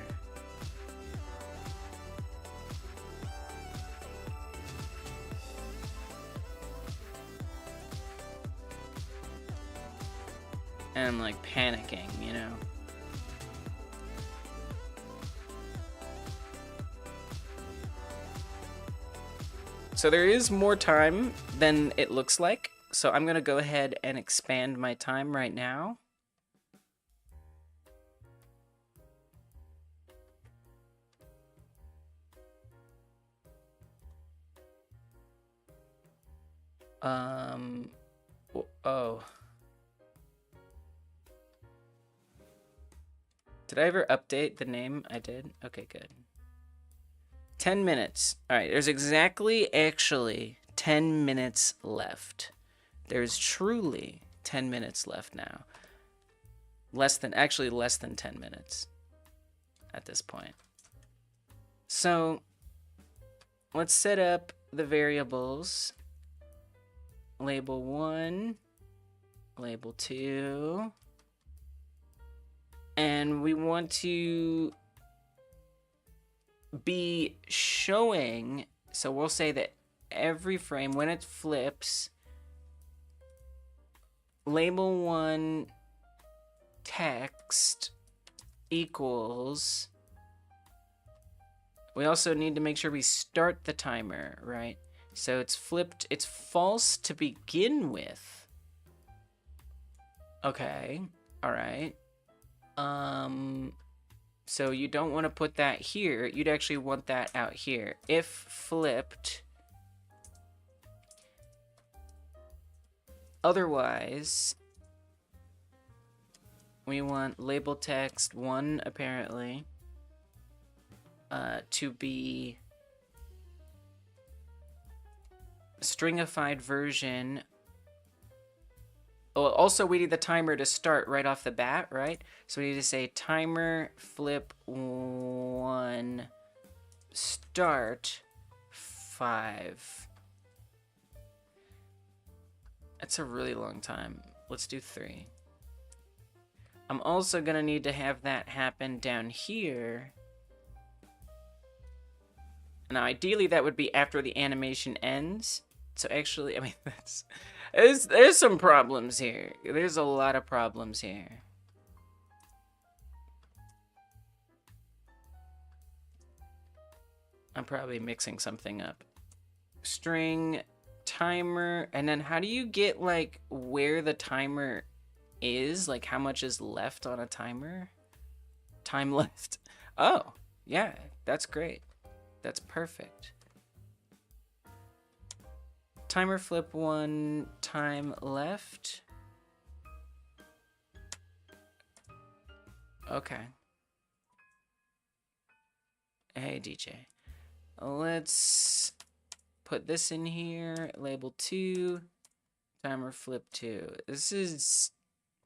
And I'm like panicking, you know? So there is more time than it looks like. So I'm gonna go ahead and expand my time right now. Oh. Did I ever update the name? I did? Okay, good. 10 minutes. All right, there's exactly actually 10 minutes left. There's truly 10 minutes left now. Less than 10 minutes at this point. So let's set up the variables. Label 1, label 2, and we want to be showing, so we'll say that every frame, when it flips, label 1 text equals, we also need to make sure we start the timer, right? So it's flipped, it's false to begin with. Okay, all right. So you don't want to put that here. You'd actually want that out here. If flipped. Otherwise, we want label text 1 apparently to be stringified version. Oh, also we need the timer to start right off the bat, right? So we need to say timer flip 1 start 5. That's a really long time. Let's do 3. I'm also gonna need to have that happen down here. Now ideally that would be after the animation ends. So actually, I mean, there's some problems here. There's a lot of problems here. I'm probably mixing something up. String timer, and then how do you get like where the timer is? Like how much is left on a timer? Time left. Oh, yeah, that's great. That's perfect. Timer flip 1 time left. Okay. Hey, DJ. Let's put this in here. Label 2. Timer flip 2. This is...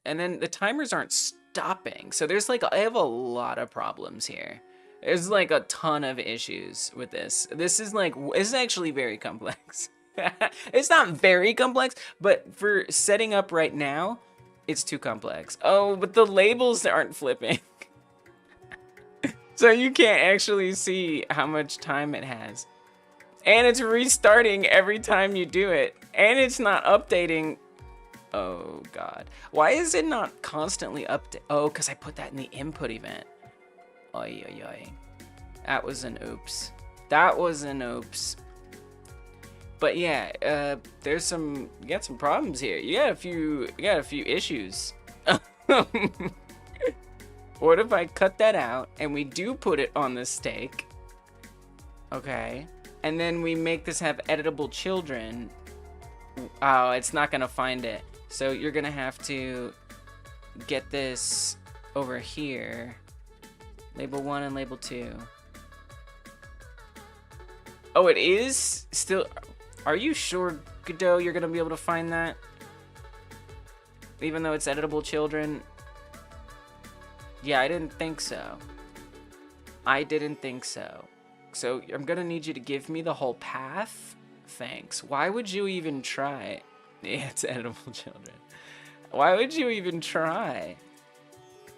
And then the timers aren't stopping. So there's like... I have a lot of problems here. There's like a ton of issues with this. This is like... It's actually very complex. It's not very complex, but for setting up right now, it's too complex. Oh, but the labels aren't flipping. So you can't actually see how much time it has. And it's restarting every time you do it. And it's not updating. Oh, God. Why is it not constantly update? Oh, because I put that in the input event. Oy, oy, oy. That was an oops. That was an oops. But yeah, there's some, you got some problems here. You got a few issues. What if I cut that out and we do put it on the stake? Okay. And then we make this have editable children. Oh, it's not gonna find it. So you're gonna have to get this over here. Label 1 and label 2. Oh, it is still. Are you sure, Godot, you're gonna be able to find that? Even though it's editable children? Yeah, I didn't think so. I didn't think so. So I'm gonna need you to give me the whole path. Thanks. Why would you even try? Yeah, it's editable children. Why would you even try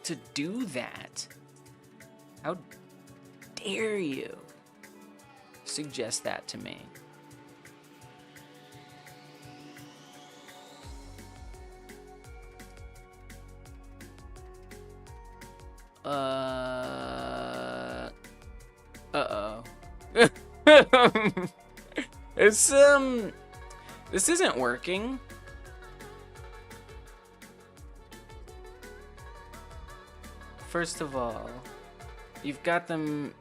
to do that? How dare you suggest that to me? Uh-oh. This isn't working. First of all, you've got them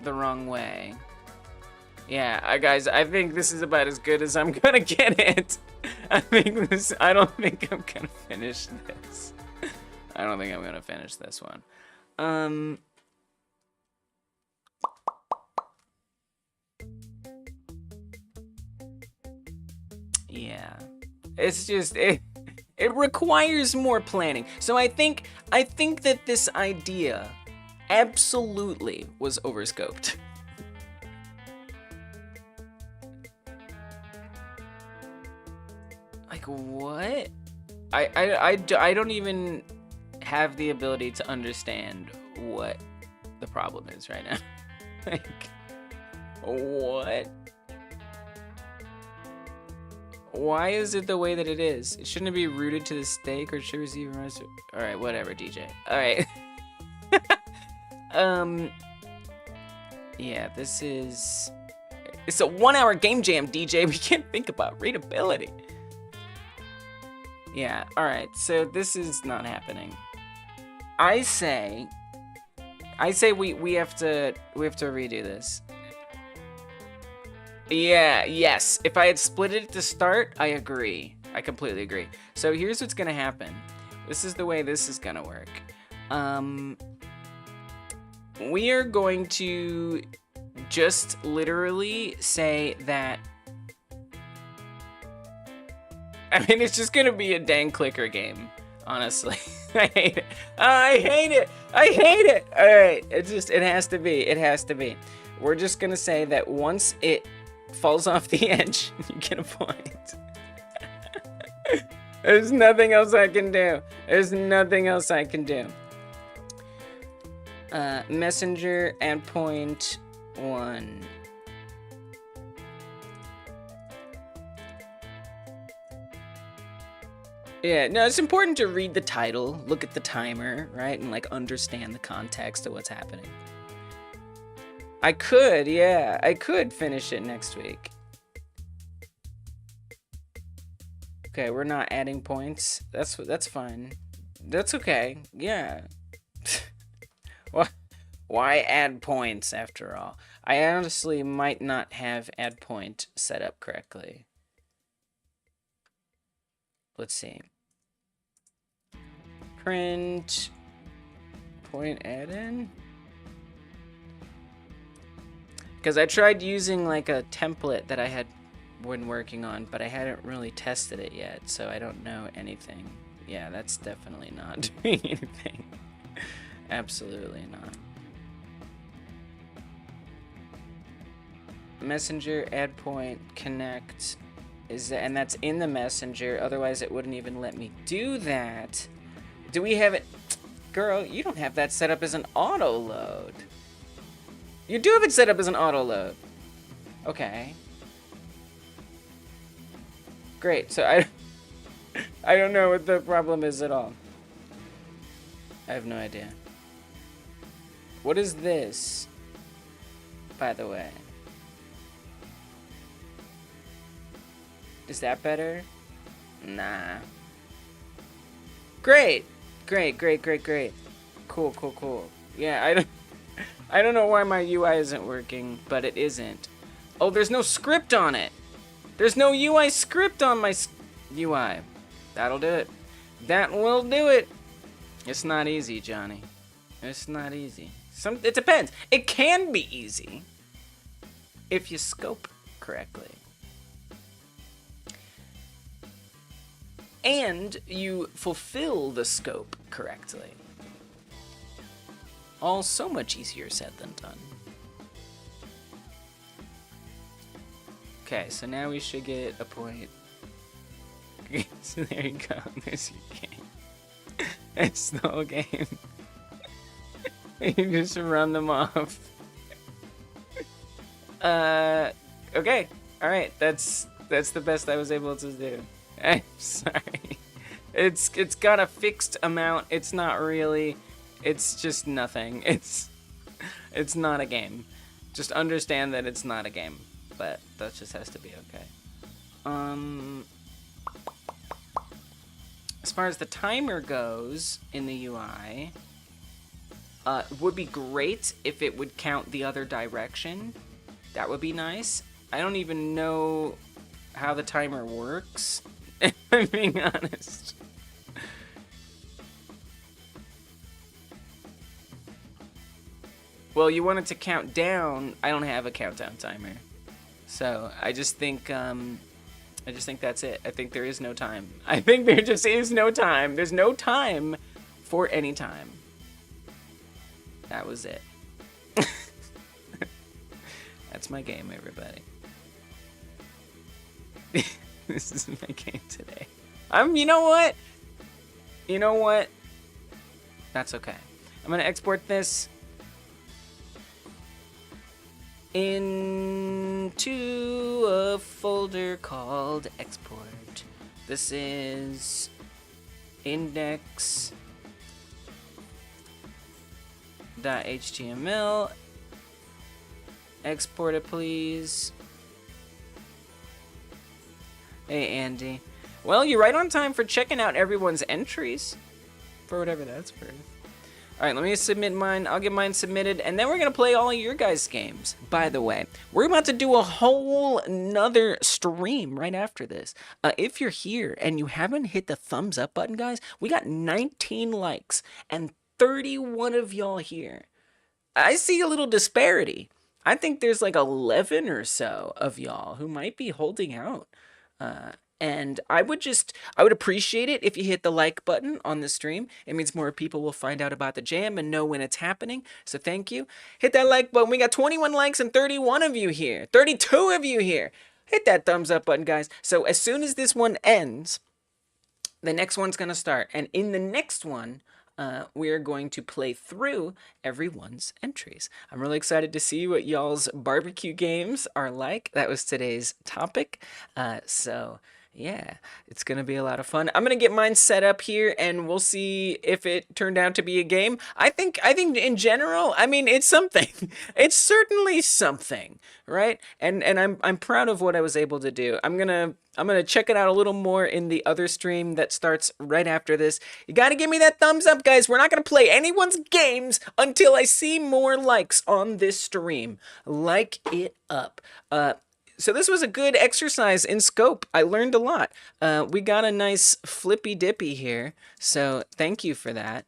the wrong way. Yeah, guys, I think this is about as good as I'm gonna get it. I don't think I'm gonna finish this. I don't think I'm gonna finish this one. Yeah, it's just it requires more planning. So I think that this idea absolutely was overscoped. Like what? I don't even have the ability to understand what the problem is right now. Like what? Why is it the way that it is? Shouldn't it be rooted to the stake or should receive a rest? All right, whatever, DJ. All right. Yeah, it's a 1 hour game jam, DJ. We can't think about readability. Yeah, all right. So this is not happening. I say we have to redo this. Yeah, yes. If I had split it at the start, I agree. I completely agree. So here's what's gonna happen. This is the way this is gonna work. We are going to just literally say that. I mean, it's just gonna be a dang clicker game, honestly. I hate it. I hate it. I hate it. All right, it has to be. It has to be. We're just gonna say that once it falls off the edge, you get a point. There's nothing else I can do. There's nothing else I can do. Messenger endpoint 1. Yeah, no, it's important to read the title, look at the timer, right? And like understand the context of what's happening. I could finish it next week. Okay, we're not adding points. That's fine. That's okay. Yeah. Why add points after all? I honestly might not have add point set up correctly. Let's see. Print point add in. Because I tried using like a template that I had been working on, but I hadn't really tested it yet, so I don't know anything. Yeah, that's definitely not doing anything. Absolutely not. Messenger, add point, connect, and that's in the messenger, otherwise it wouldn't even let me do that. Do we have it? Girl, you don't have that set up as an auto load. You do have it set up as an auto load. Okay. Great. So I don't know what the problem is at all. I have no idea. What is this? By the way. Is that better? Nah. Great. Great. Cool. Yeah, I don't know why my UI isn't working, but it isn't. Oh, there's no script on it. There's no UI script on my UI. That'll do it. That will do it. It's not easy, Johnny. It's not easy. It depends. It can be easy if you scope correctly. And you fulfill the scope correctly. All so much easier said than done. Okay, so now we should get a point. So there you go. There's your game. It's the whole game. You just run them off. Okay. Alright, that's the best I was able to do. I'm sorry. It's got a fixed amount. It's not really. It's just nothing. It's not a game. Just understand that it's not a game. But that just has to be okay. As far as the timer goes in the UI, would be great if it would count the other direction. That would be nice. I don't even know how the timer works, if I'm being honest. Well, you want it to count down. I don't have a countdown timer. So I just think that's it. I think there is no time. I think there just is no time. There's no time for any time. That was it. That's my game, everybody. This is my game today. You know what? You know what? That's okay. I'm gonna export this into a folder called export. This is index.html. Export it, please. Hey, Andy. Well, you're right on time for checking out everyone's entries, for whatever that's worth. Alright, let me submit mine. I'll get mine submitted, and then we're going to play all of your guys' games. By the way, we're about to do a whole nother stream right after this. If you're here and you haven't hit the thumbs up button, guys, we got 19 likes and 31 of y'all here. I see a little disparity. I think there's like 11 or so of y'all who might be holding out. And I would appreciate it if you hit the like button on the stream. It means more people will find out about the jam and know when it's happening. So thank you. Hit that like button. We got 21 likes and 31 of you here. 32 of you here. Hit that thumbs up button, guys. So as soon as this one ends, the next one's going to start. And in the next one, we are going to play through everyone's entries. I'm really excited to see what y'all's barbecue games are like. That was today's topic. So yeah, it's going to be a lot of fun. I'm going to get mine set up here and we'll see if it turned out to be a game. I think in general, I mean, it's something. It's certainly something, right? And I'm proud of what I was able to do. I'm going to check it out a little more in the other stream that starts right after this. You got to give me that thumbs up, guys. We're not going to play anyone's games until I see more likes on this stream. Like it up. So this was a good exercise in scope. I learned a lot. We got a nice flippy dippy here, so thank you for that,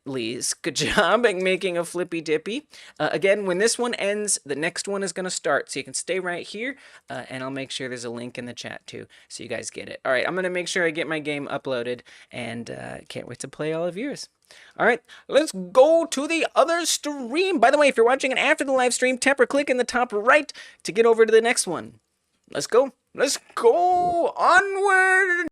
Lise. Good job at making a flippy dippy. Again, when this one ends, the next one is going to start, so you can stay right here, and I'll make sure there's a link in the chat too, so you guys get it. All right, I'm going to make sure I get my game uploaded, and can't wait to play all of yours. All right, let's go to the other stream. By the way, if you're watching it after the live stream, tap or click in the top right to get over to the next one. Let's go. Let's go onward.